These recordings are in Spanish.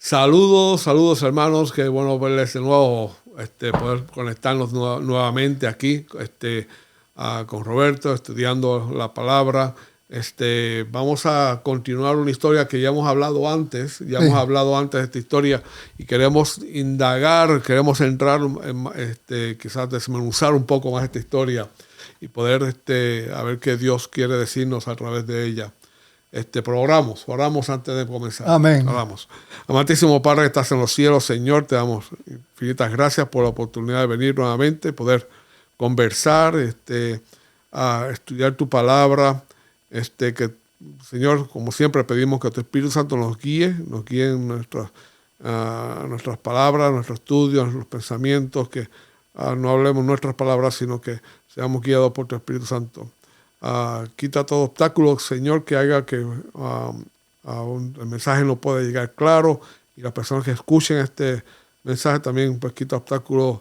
Saludos hermanos, qué bueno verles de nuevo, poder conectarnos nuevamente aquí, con Roberto, estudiando la palabra. Vamos a continuar una historia que ya hemos hablado antes, de esta historia y queremos indagar, queremos entrar, quizás desmenuzar un poco más esta historia y poder, a ver qué Dios quiere decirnos a través de ella. Pero oramos antes de comenzar. Amén. Oramos. Amantísimo Padre que estás en los cielos, Señor, te damos infinitas gracias por la oportunidad de venir nuevamente, poder conversar, a estudiar tu palabra, que, Señor, como siempre pedimos que tu Espíritu Santo nos guíe en nuestras palabras, nuestros estudios, nuestros pensamientos, que no hablemos nuestras palabras, sino que seamos guiados por tu Espíritu Santo. Quita todo obstáculo, Señor, que haga que el mensaje no pueda llegar claro, y las personas que escuchen este mensaje también, pues quita obstáculos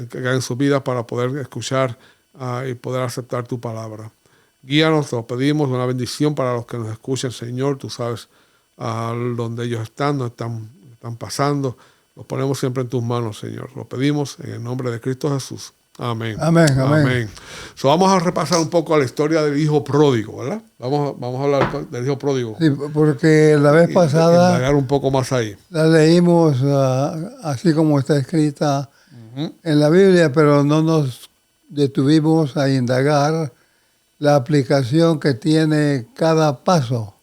que hagan en su vida para poder escuchar y poder aceptar tu palabra. Guíanos, te lo pedimos, una bendición para los que nos escuchen, Señor. Tú sabes donde ellos están, donde están pasando. Los ponemos siempre en tus manos, Señor. Lo pedimos en el nombre de Cristo Jesús. Amén. Amén, amén. Amén. Vamos a repasar un poco la historia del hijo pródigo, ¿verdad? Vamos a hablar del hijo pródigo. Sí, porque la vez pasada indagar un poco más ahí. la leímos así como está escrita en la Biblia, pero no nos detuvimos a indagar la aplicación que tiene cada paso.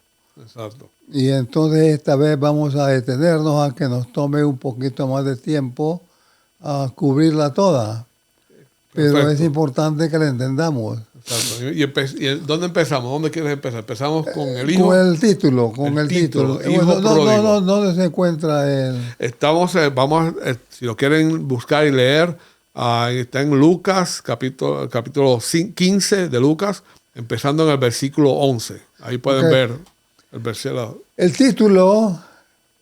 Exacto. Y entonces esta vez vamos a detenernos a que nos tome un poquito más de tiempo a cubrirla toda. Pero Perfecto. es importante que la entendamos. Exacto. ¿Y dónde empezamos? ¿Dónde quieres empezar? Empezamos con el hijo. Con el título, el título. Hijo pródigo. ¿Dónde se encuentra el...? Estamos, si lo quieren buscar y leer, está en Lucas, capítulo 15 de Lucas, empezando en el versículo 11. Ahí pueden ver el versículo. El título,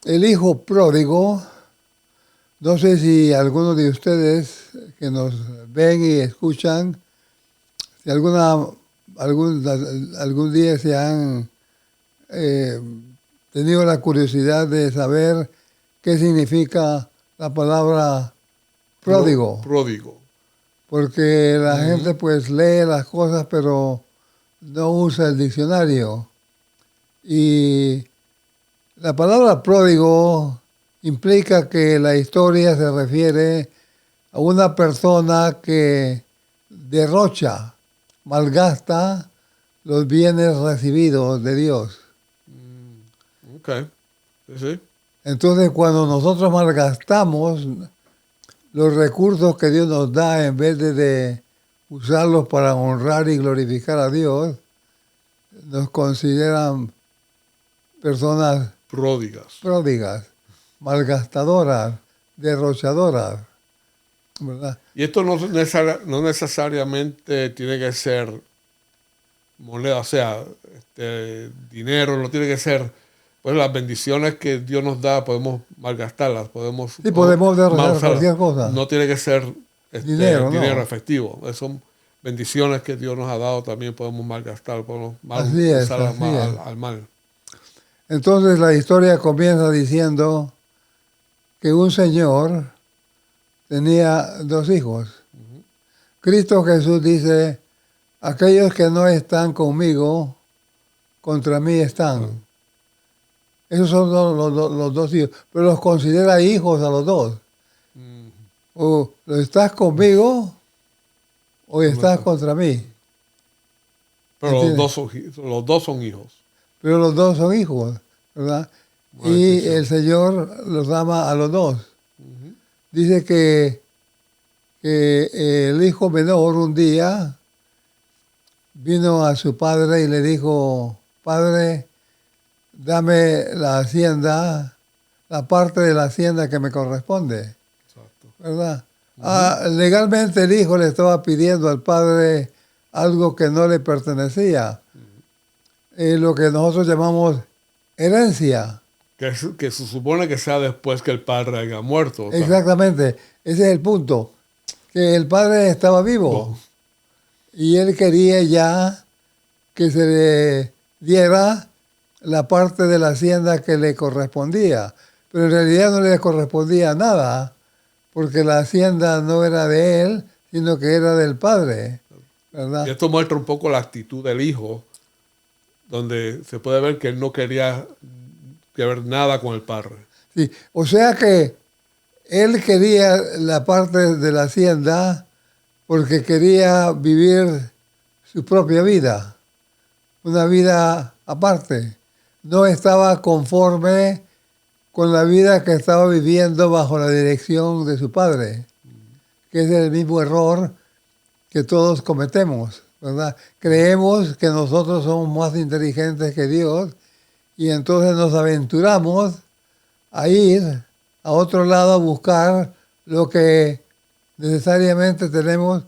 El hijo pródigo. No sé si algunos de ustedes que nos ven y escuchan, si algún día se han tenido la curiosidad de saber qué significa la palabra pródigo. Pródigo. Porque la gente pues lee las cosas pero no usa el diccionario. Y la palabra pródigo implica que la historia se refiere a una persona que derrocha, malgasta los bienes recibidos de Dios. Ok. Sí. Entonces, cuando nosotros malgastamos los recursos que Dios nos da, en vez de usarlos para honrar y glorificar a Dios, nos consideran personas pródigas, malgastadoras, derrochadoras, ¿verdad? Y esto no necesariamente tiene que ser moneda, o sea, dinero, no tiene que ser, pues las bendiciones que Dios nos da podemos malgastarlas, podemos derrochar cualquier cosa. No tiene que ser dinero efectivo, son bendiciones que Dios nos ha dado, también podemos malgastar, podemos usarlas al mal. Entonces la historia comienza diciendo que un señor tenía 2 hijos. Cristo Jesús dice, aquellos que no están conmigo, contra mí están. Esos son los 2 hijos, pero los considera hijos a los 2. O estás conmigo o estás contra mí. Pero los dos son hijos. Pero los 2 son hijos, ¿verdad? Y el Señor los ama a los 2. Dice que el hijo menor un día vino a su padre y le dijo, Padre, dame la hacienda, la parte de la hacienda que me corresponde. Exacto. ¿Verdad? Legalmente el hijo le estaba pidiendo al padre algo que no le pertenecía. Lo que nosotros llamamos herencia. Que se supone que sea después que el padre haya muerto. Exactamente. Ese es el punto. Que el padre estaba vivo. Y él quería ya que se le diera la parte de la hacienda que le correspondía. pero en realidad no le correspondía nada, porque la hacienda no era de él, sino que era del padre, ¿verdad? Y esto muestra un poco la actitud del hijo, donde se puede ver que él no quería que ver nada con el padre. Sí, o sea que él quería la parte de la hacienda porque quería vivir su propia vida, una vida aparte. No estaba conforme con la vida que estaba viviendo bajo la dirección de su padre, que es el mismo error que todos cometemos, ¿verdad? Creemos que nosotros somos más inteligentes que Dios y entonces nos aventuramos a ir a otro lado a buscar lo que necesariamente tenemos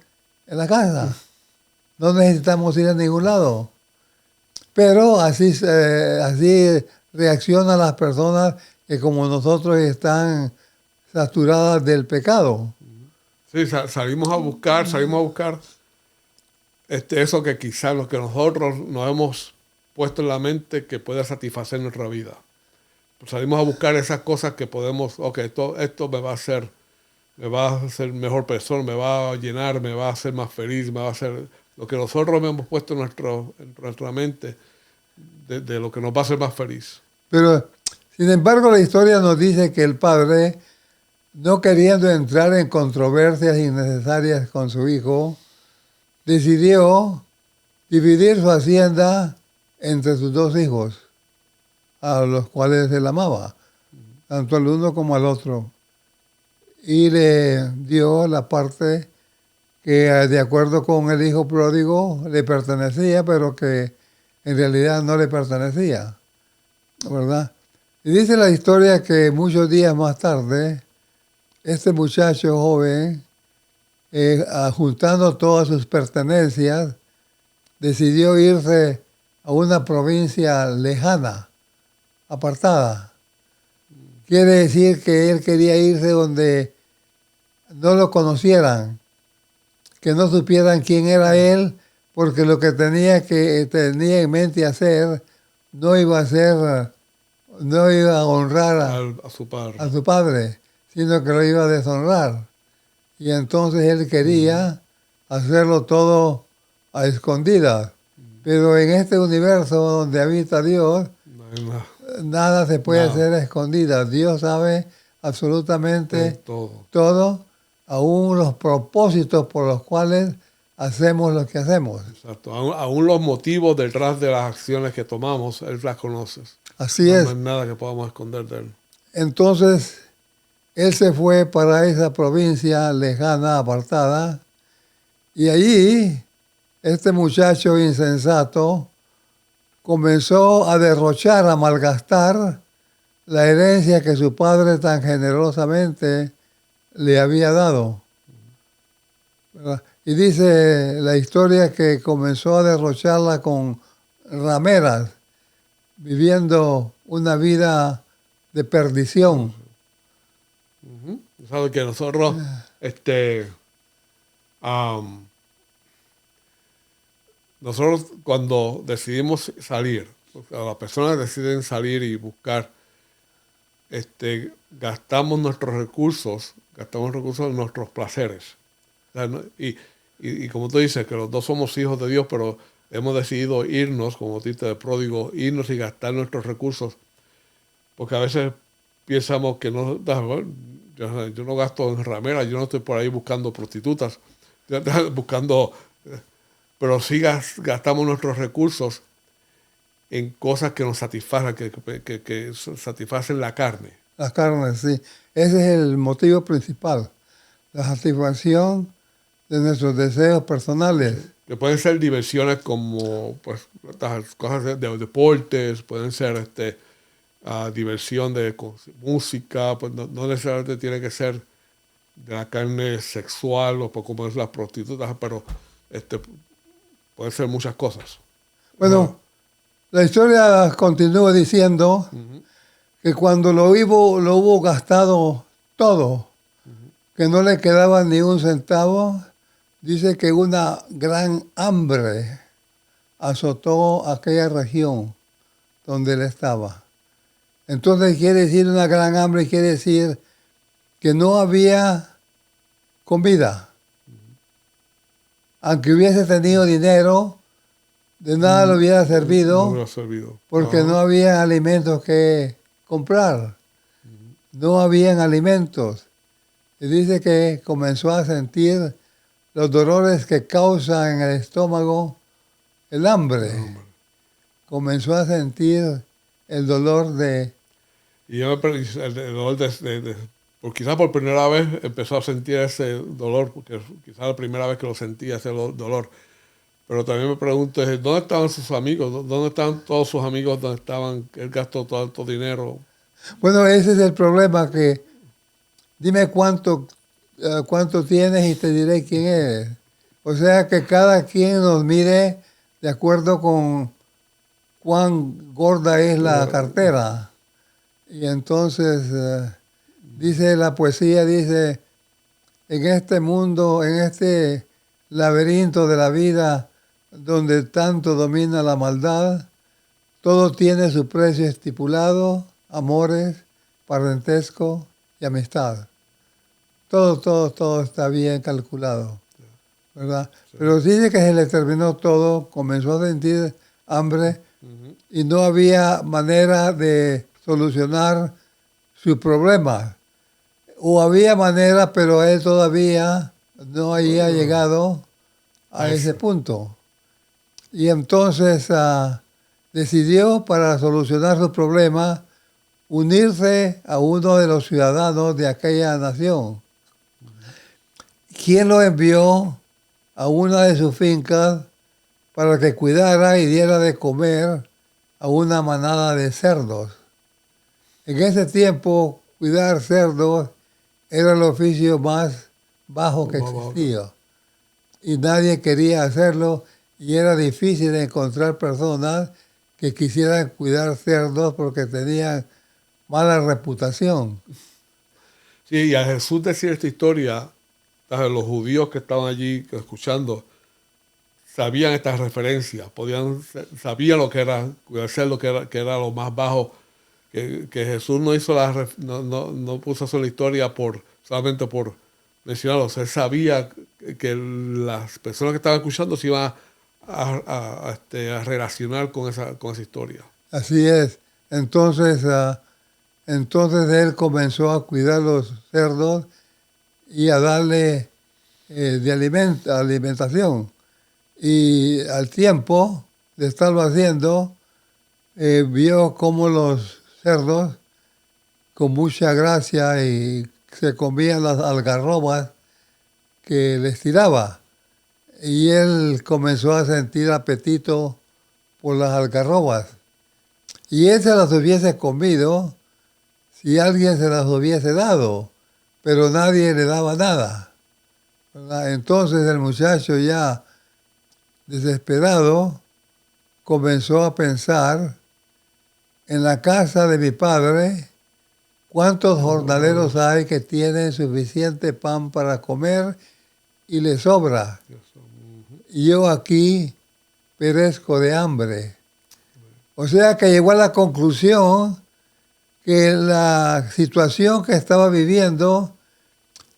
en la casa. No necesitamos ir a ningún lado. Pero así reaccionan las personas que como nosotros están saturadas del pecado. Sí, salimos a buscar eso que quizás lo que nosotros nos hemos puesto en la mente que pueda satisfacer nuestra vida. Pues salimos a buscar esas cosas que podemos, esto me va a hacer mejor persona, me va a llenar, me va a hacer más feliz, me va a hacer lo que nosotros hemos puesto en nuestra mente de lo que nos va a hacer más feliz. Pero, sin embargo, la historia nos dice que el padre, no queriendo entrar en controversias innecesarias con su hijo, decidió dividir su hacienda entre sus dos hijos, a los cuales él amaba, tanto al uno como al otro. Y le dio la parte que, de acuerdo con el hijo pródigo, le pertenecía, pero que en realidad no le pertenecía, ¿verdad? Y dice la historia que muchos días más tarde, este muchacho joven, juntando todas sus pertenencias, decidió irse a una provincia lejana, apartada. Quiere decir que él quería irse donde no lo conocieran, que no supieran quién era él, porque lo que tenía en mente hacer no iba a honrar A su padre. a su padre, sino que lo iba a deshonrar. Y entonces él quería hacerlo todo a escondidas. Pero en este universo donde habita Dios, nada se puede hacer a escondidas. Dios sabe absolutamente todo, aún los propósitos por los cuales hacemos lo que hacemos. Exacto. Aún los motivos detrás de las acciones que tomamos, Él las conoce. Así es. No hay nada que podamos esconder de Él. Entonces, él se fue para esa provincia lejana, apartada, y allí este muchacho insensato comenzó a derrochar, a malgastar la herencia que su padre tan generosamente le había dado. ¿Verdad? Y dice la historia que comenzó a derrocharla con rameras, viviendo una vida de perdición. Sabe que nosotros, nosotros cuando decidimos salir, las personas deciden salir y buscar, gastamos nuestros recursos en nuestros placeres. O sea, y como tú dices, que los dos somos hijos de Dios, pero hemos decidido irnos, como dices de pródigo, irnos y gastar nuestros recursos, porque a veces pensamos que no, yo no gasto en rameras, yo no estoy por ahí buscando prostitutas, pero sí gastamos nuestros recursos en cosas que nos satisfacen, que satisfacen la carne. La carne, sí. Ese es el motivo principal, la satisfacción de nuestros deseos personales. Que pueden ser diversiones como pues, cosas de deportes, pueden ser diversión de música, pues no necesariamente tiene que ser de la carne sexual o como es las prostitutas, pero pueden ser muchas cosas. Bueno, la historia continúa diciendo que cuando lo hubo gastado todo, que no le quedaba ni un centavo, dice que una gran hambre azotó aquella región donde él estaba. Entonces quiere decir una gran hambre, quiere decir que no había comida. Aunque hubiese tenido dinero, de nada le hubiera No servido hubiera servido. porque Ajá. no había alimentos que comprar. No habían alimentos. Y dice que comenzó a sentir los dolores que causa en el estómago el hambre. No, hombre. Comenzó a sentir el dolor de... Y yo el dolor por quizás por primera vez empezó a sentir ese dolor, porque quizás la primera vez que lo sentía ese dolor. Pero también me pregunto, ¿dónde estaban sus amigos? ¿Dónde estaban todos sus amigos? ¿Dónde estaban? Él gastó todo el dinero. Bueno, ese es el problema, que dime cuánto tienes y te diré quién eres. O sea que cada quien nos mire de acuerdo con cuán gorda es la cartera. Y entonces, dice la poesía, dice, en este mundo, en este laberinto de la vida, donde tanto domina la maldad, todo tiene su precio estipulado, amores, parentesco y amistad. Todo está bien calculado, ¿verdad? Sí. Pero dice que se le terminó todo, comenzó a sentir hambre y no había manera de solucionar su problema. O había manera, pero él todavía no había llegado a ese punto. Y entonces decidió, para solucionar su problema, unirse a uno de los ciudadanos de aquella nación. ¿Quién lo envió a una de sus fincas para que cuidara y diera de comer a una manada de cerdos? En ese tiempo, cuidar cerdos era el oficio más bajo que existía. Y nadie quería hacerlo, y era difícil encontrar personas que quisieran cuidar cerdos porque tenían mala reputación. Sí, y a Jesús decir esta historia, los judíos que estaban allí escuchando sabían estas referencias, sabían lo que era cuidarse, lo que era lo más bajo, que Jesús no hizo no puso eso en la historia solamente por mencionarlos. Él sabía que las personas que estaban escuchando se iban a relacionar con esa historia. Así es. Entonces él comenzó a cuidar los cerdos y a darle alimentación. Y al tiempo de estarlo haciendo, vio cómo los cerdos, con mucha gracia, y se comían las algarrobas que les tiraba. Y él comenzó a sentir apetito por las algarrobas. Y él se las hubiese comido si alguien se las hubiese dado, pero nadie le daba nada, ¿verdad? Entonces el muchacho, ya desesperado, comenzó a pensar: en la casa de mi padre, ¿cuántos jornaleros hay que tienen suficiente pan para comer y les sobra? Y yo aquí perezco de hambre. O sea que llegó a la conclusión que la situación que estaba viviendo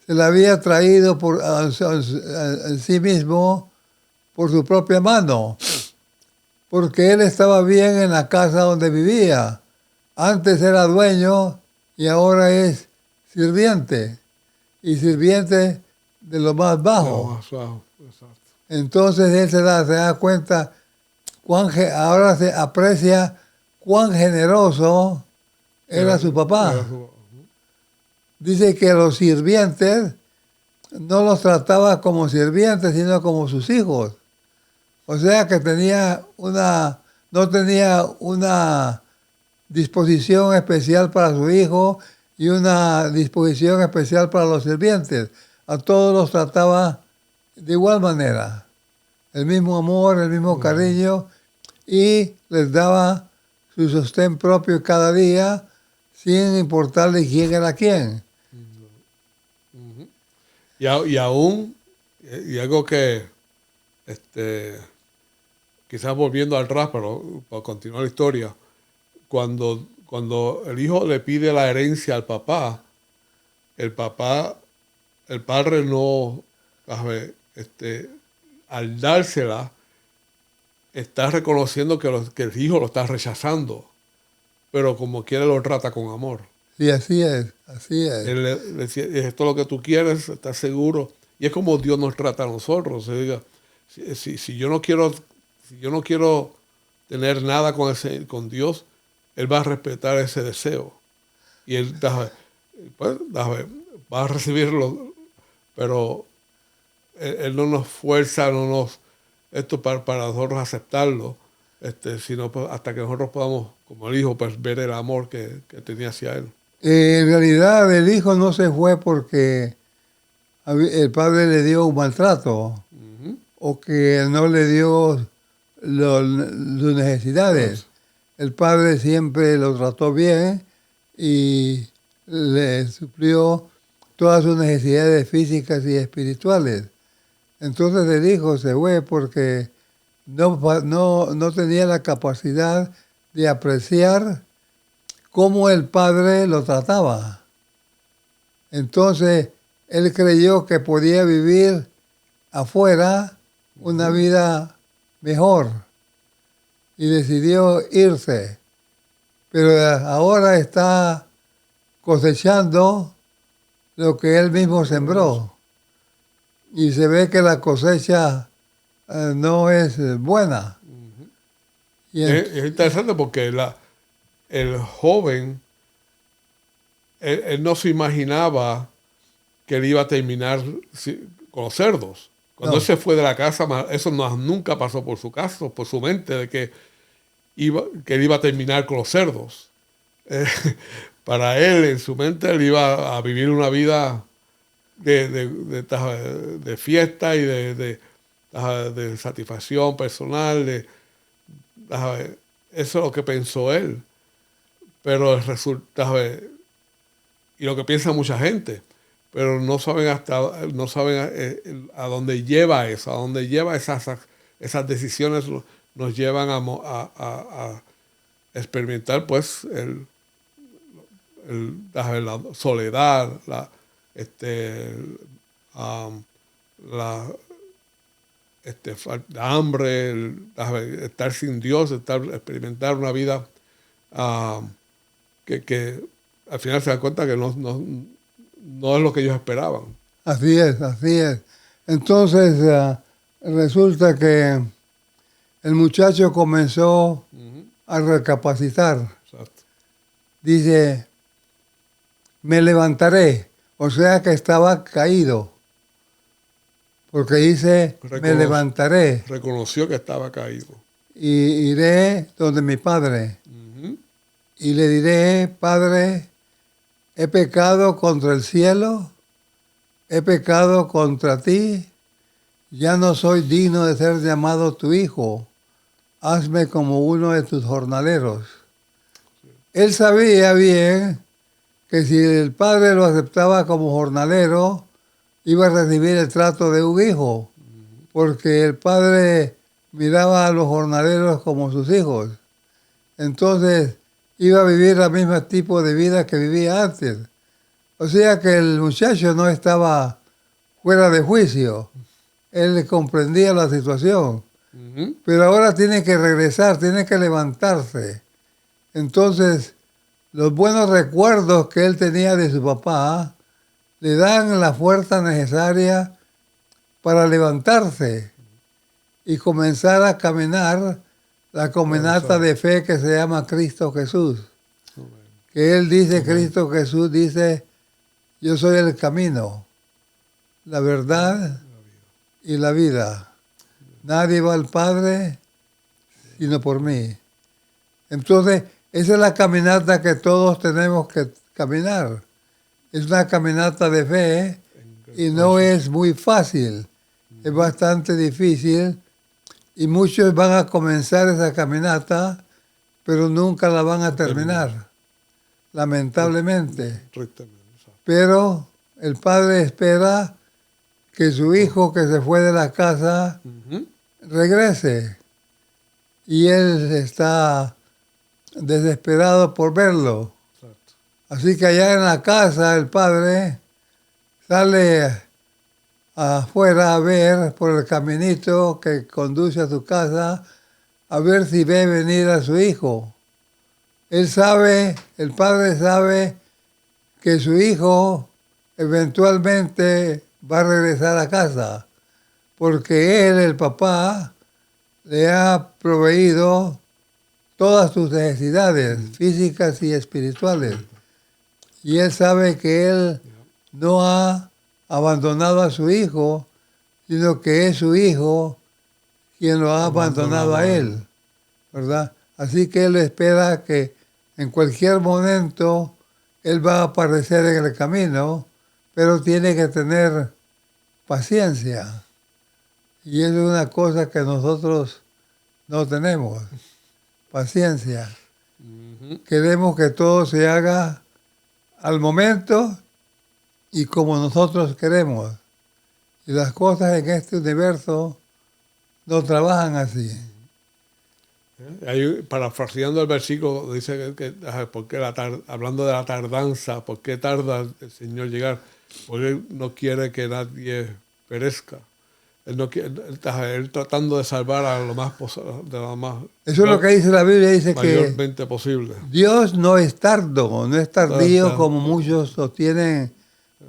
se la había traído en sí mismo por su propia mano, porque él estaba bien en la casa donde vivía. Antes era dueño y ahora es sirviente, y sirviente de lo más bajo. Entonces él se da cuenta, ahora se aprecia cuán generoso era su papá. Dice que los sirvientes no los trataba como sirvientes, sino como sus hijos. O sea que no tenía una disposición especial para su hijo y una disposición especial para los sirvientes. A todos los trataba de igual manera. El mismo amor, el mismo cariño, y les daba su sostén propio cada día, sin importarle quién era quién. Y aún, y algo que, quizás volviendo al rap, pero para continuar la historia, cuando cuando el hijo le pide la herencia al papá, el padre no, a ver, al dársela, está reconociendo que el hijo lo está rechazando, pero como quiera lo trata con amor. Sí, así es, así es. Él le decía, esto es lo que tú quieres, ¿estás seguro? Y es como Dios nos trata a nosotros. Se diga, si yo no quiero tener nada con Dios, Él va a respetar ese deseo. Y Él pues, va a recibirlo, pero él no nos fuerza, esto para nosotros aceptarlo, sino pues, hasta que nosotros podamos, como el hijo, pues, ver el amor que tenía hacia Él. En realidad el hijo no se fue porque el padre le dio un maltrato o que no le dio sus necesidades. El padre siempre lo trató bien y le suplió todas sus necesidades físicas y espirituales. Entonces el hijo se fue porque no tenía la capacidad de apreciar cómo el padre lo trataba. Entonces él creyó que podía vivir afuera una vida mejor y decidió irse. Pero ahora está cosechando lo que él mismo sembró. Y se ve que la cosecha no es buena. Y Es interesante porque el joven, él no se imaginaba que él iba a terminar con los cerdos. Cuando él se fue de la casa, eso nunca pasó por su caso, por su mente, de que él iba a terminar con los cerdos. Para él, en su mente, él iba a vivir una vida de fiesta y de satisfacción personal. Eso es lo que pensó él. Pero el resultado, y lo que piensa mucha gente, pero no saben a dónde lleva eso, a dónde lleva esas decisiones, nos llevan a experimentar pues la soledad, la hambre, estar sin Dios, experimentar una vida que al final se dan cuenta que no es lo que ellos esperaban. Así es, así es. Entonces resulta que el muchacho comenzó a recapacitar. Exacto. Dice, me levantaré. O sea que estaba caído. Porque dice, me levantaré. Reconoció que estaba caído. Y iré donde mi padre. Y le diré, Padre, he pecado contra el cielo, he pecado contra ti, ya no soy digno de ser llamado tu hijo, hazme como uno de tus jornaleros. Él sabía bien que si el padre lo aceptaba como jornalero, iba a recibir el trato de un hijo, porque el padre miraba a los jornaleros como sus hijos. Entonces, iba a vivir el mismo tipo de vida que vivía antes. O sea que el muchacho no estaba fuera de juicio. Él comprendía la situación. Pero ahora tiene que regresar, tiene que levantarse. Entonces, los buenos recuerdos que él tenía de su papá le dan la fuerza necesaria para levantarse y comenzar a caminar la caminata de fe que se llama Cristo Jesús. Que él dice, Cristo Jesús dice, yo soy el camino, la verdad y la vida. Nadie va al Padre sino por mí. Entonces, esa es la caminata que todos tenemos que caminar. Es una caminata de fe y no es muy fácil. Es bastante difícil y muchos van a comenzar esa caminata, pero nunca la van a terminar, lamentablemente. Pero el padre espera que su hijo que se fue de la casa regrese. Y él está desesperado por verlo. Exacto. Así que allá en la casa el padre sale afuera a ver por el caminito que conduce a su casa, a ver si ve venir a su hijo. Él sabe, el padre sabe que su hijo eventualmente va a regresar a casa, porque él, el papá, le ha proveído todas sus necesidades físicas y espirituales. Y él sabe que él no ha abandonado a su hijo, sino que es su hijo quien lo ha abandonado a él, ¿verdad? Así que él espera que en cualquier momento él va a aparecer en el camino, pero tiene que tener paciencia. Y es una cosa que nosotros no tenemos, paciencia. Queremos que todo se haga al momento y como nosotros queremos. Y las cosas en este universo no trabajan así. Ahí, parafraseando el versículo, dice ¿por qué hablando de la tardanza, ¿por qué tarda el Señor llegar? Porque Él no quiere que nadie perezca. Él, no quiere, él tratando de salvar a lo más Eso es lo que dice la Biblia, dice mayormente que posible. Dios no es tardo, no es tardío como muchos sostienen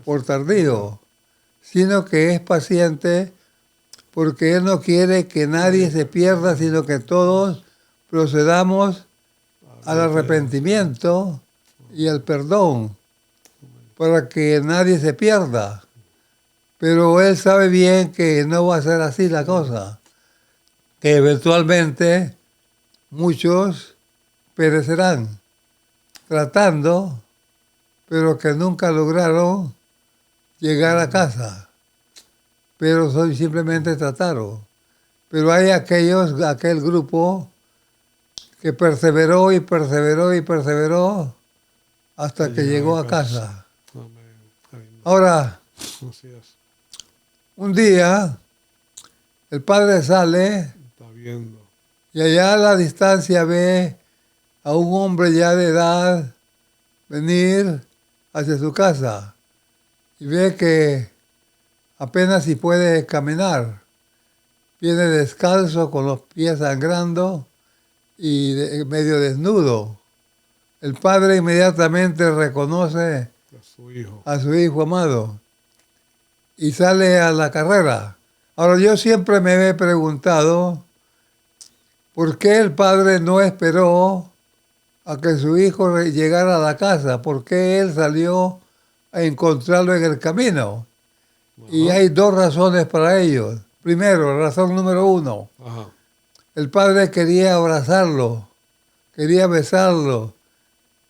por tardío, sino que es paciente porque Él no quiere que nadie se pierda, sino que todos procedamos al arrepentimiento y al perdón, para que nadie se pierda. Pero Él sabe bien que no va a ser así la cosa, que eventualmente muchos perecerán tratando, pero que nunca lograron llegar a casa. Pero simplemente trataron. Pero hay aquel grupo que perseveró y perseveró y perseveró hasta que llegó a casa. Ahora, un día, el padre sale y allá a la distancia ve a un hombre ya de edad venir hacia su casa y ve que apenas si puede caminar. Viene descalzo, con los pies sangrando y medio desnudo. El padre inmediatamente reconoce a su hijo amado y sale a la carrera. Ahora, yo siempre me he preguntado por qué el padre no esperó a que su hijo llegara a la casa, por qué él salió a encontrarlo en el camino. Y hay dos razones para ello. Primero, razón número uno, el padre quería abrazarlo, quería besarlo,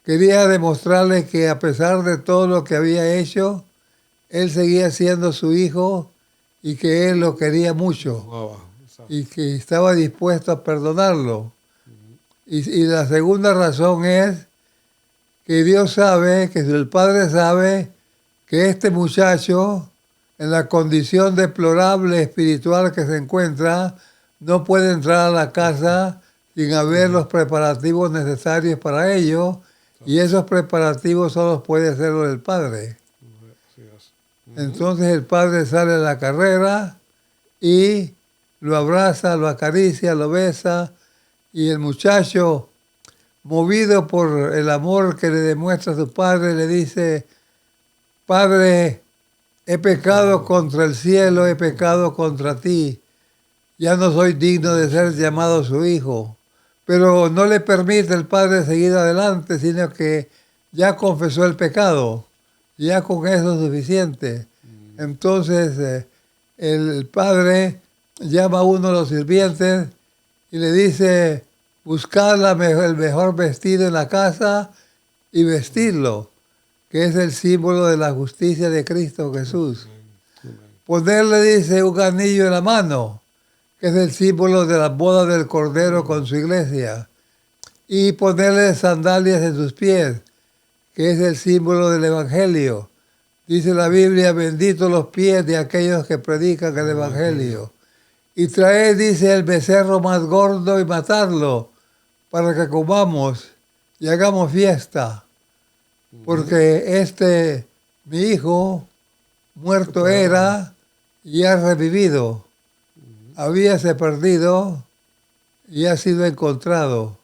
quería demostrarle que a pesar de todo lo que había hecho, él seguía siendo su hijo y que él lo quería mucho y que estaba dispuesto a perdonarlo. Y la segunda razón es que Dios sabe, que el padre sabe que este muchacho, en la condición deplorable espiritual que se encuentra, no puede entrar a la casa sin haber los preparativos necesarios para ello, y esos preparativos solo puede hacerlo el padre. Entonces el padre sale a la carrera y lo abraza, lo acaricia, lo besa, y el muchacho, movido por el amor que le demuestra a su padre, le dice: Padre, he pecado contra el cielo, he pecado contra ti. Ya no soy digno de ser llamado su hijo. Pero no le permite el padre seguir adelante, sino que ya confesó el pecado. Ya con eso es suficiente. Entonces el padre llama a uno de los sirvientes y le dice: buscar el mejor vestido en la casa y vestirlo, que es el símbolo de la justicia de Cristo Jesús. Ponerle, dice, un anillo en la mano, que es el símbolo de la boda del Cordero con su iglesia. Y ponerle sandalias en sus pies, que es el símbolo del Evangelio. Dice la Biblia: benditos los pies de aquellos que predican el Evangelio. Y traer, dice, el becerro más gordo y matarlo, para que comamos y hagamos fiesta, porque mi hijo, muerto era y ha revivido. Habíase perdido y ha sido encontrado.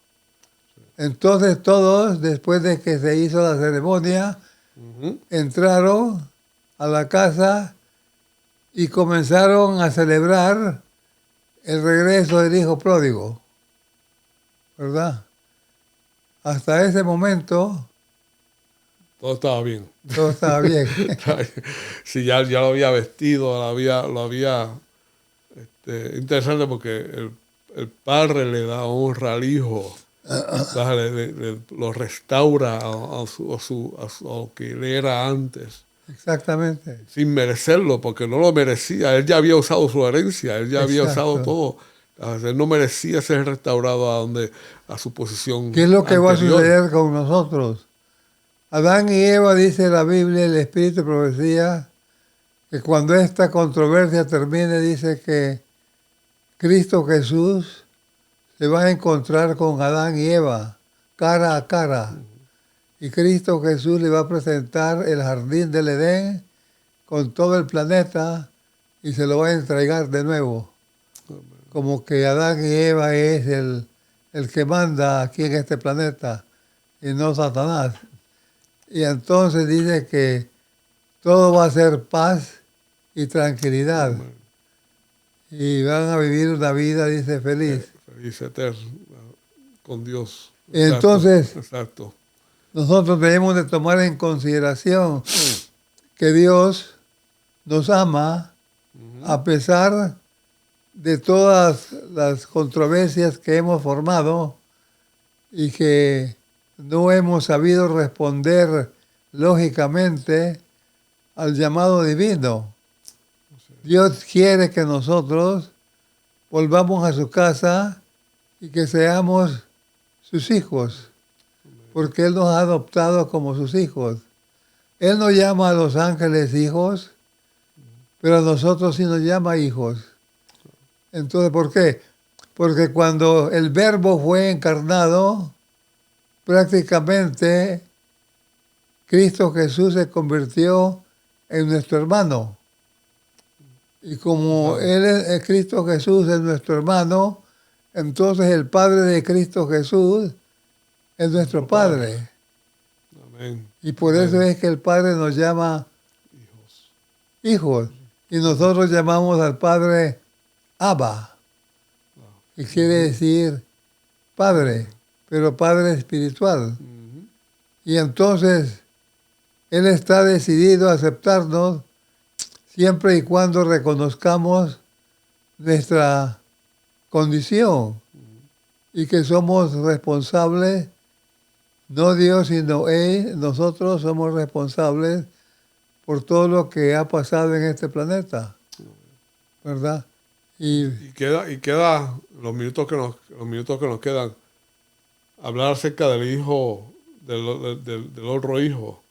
Entonces todos, después de que se hizo la ceremonia, entraron a la casa y comenzaron a celebrar el regreso del hijo pródigo, ¿verdad? Hasta ese momento todo estaba bien. todo estaba bien. Sí, ya lo había vestido, lo había interesante porque el padre le da honra al hijo, lo restaura a lo que él era antes. Exactamente. Sin merecerlo, porque no lo merecía. Él ya había usado su herencia, él ya había usado todo. Él no merecía ser restaurado a su posición ¿Qué es lo que anterior. va a suceder con nosotros? Adán y Eva, dice la Biblia, el Espíritu de Profecía, que cuando esta controversia termine, dice que Cristo Jesús se va a encontrar con Adán y Eva, cara a cara. Y Cristo Jesús le va a presentar el jardín del Edén con todo el planeta y se lo va a entregar de nuevo. Como que Adán y Eva es el que manda aquí en este planeta y no Satanás. Y entonces dice que todo va a ser paz y tranquilidad. Y van a vivir una vida, dice, feliz. Feliz eterno, con Dios. Entonces, exacto. Nosotros debemos de tomar en consideración que Dios nos ama a pesar de todas las controversias que hemos formado y que no hemos sabido responder lógicamente al llamado divino. Dios quiere que nosotros volvamos a su casa y que seamos sus hijos, porque Él nos ha adoptado como sus hijos. Él no llama a los ángeles hijos, pero a nosotros sí nos llama hijos. Entonces, ¿por qué? Porque cuando el Verbo fue encarnado, prácticamente Cristo Jesús se convirtió en nuestro hermano. Y como Cristo Jesús es nuestro hermano, entonces el Padre de Cristo Jesús es nuestro Padre. Amén. Y por eso es que el Padre nos llama hijos. Y nosotros llamamos al Padre Abba, que quiere decir Padre, pero Padre espiritual. Y entonces Él está decidido a aceptarnos siempre y cuando reconozcamos nuestra condición y que somos responsables, no Dios, sino Él, nosotros somos responsables por todo lo que ha pasado en este planeta, ¿verdad? Y queda los minutos que nos quedan, hablar acerca del hijo, del otro hijo.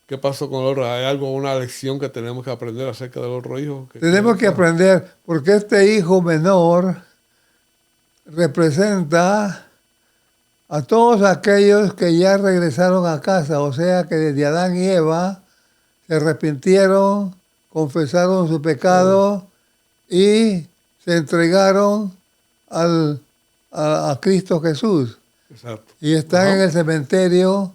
¿Qué pasó con el otro? ¿Hay una lección que tenemos que aprender acerca del otro hijo? Tenemos que aprender, porque este hijo menor representa a todos aquellos que ya regresaron a casa, o sea que desde Adán y Eva se arrepintieron, confesaron su pecado y se entregaron a Cristo Jesús. Exacto. Y están en el cementerio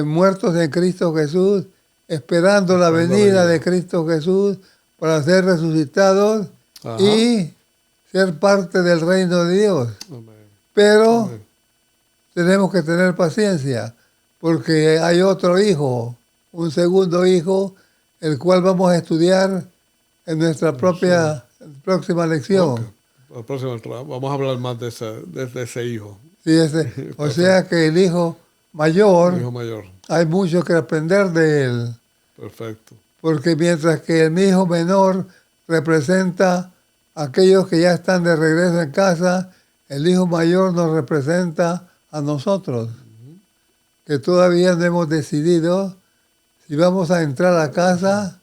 muertos en Cristo Jesús, esperando la venida de Cristo Jesús para ser resucitados y ser parte del reino de Dios. Amén. Pero tenemos que tener paciencia, porque hay otro hijo, un segundo hijo, el cual vamos a estudiar en nuestra próxima lección. Vamos a hablar más de ese hijo. Sí, o sea que el hijo mayor, hay mucho que aprender de él. Perfecto. Porque mientras que el hijo menor representa a aquellos que ya están de regreso en casa, el hijo mayor nos representa a nosotros, que todavía no hemos decidido si vamos a entrar a casa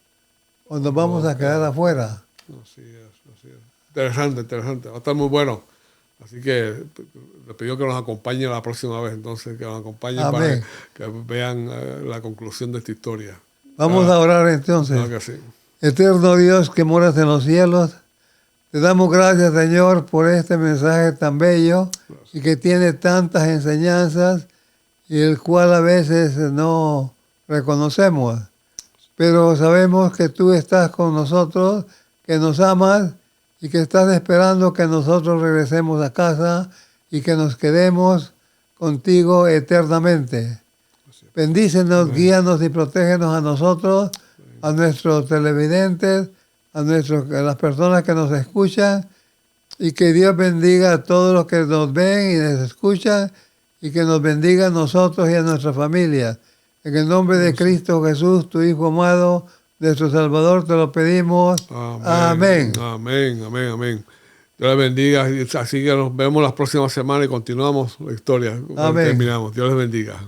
o nos vamos a quedar afuera. Así es. Interesante. Va a estar muy bueno. Así que le pido que nos acompañe la próxima vez, entonces, que nos acompañen Amén. para que vean la conclusión de esta historia. Vamos a orar entonces. Claro que sí. Eterno Dios que moras en los cielos, te damos gracias, Señor, por este mensaje tan bello y que tiene tantas enseñanzas y el cual a veces no reconocemos. Pero sabemos que tú estás con nosotros, que nos amas y que estás esperando que nosotros regresemos a casa y que nos quedemos contigo eternamente. Bendícenos, guíanos y protégenos a nosotros, a nuestros televidentes, a las personas que nos escuchan, y que Dios bendiga a todos los que nos ven y nos escuchan, y que nos bendiga a nosotros y a nuestra familia. En el nombre de Cristo Jesús, tu Hijo amado, nuestro Salvador, te lo pedimos. Amén. Amén, amén, amén. Dios les bendiga. Así que nos vemos la próxima semana y continuamos la historia. Amén. Terminamos. Dios les bendiga.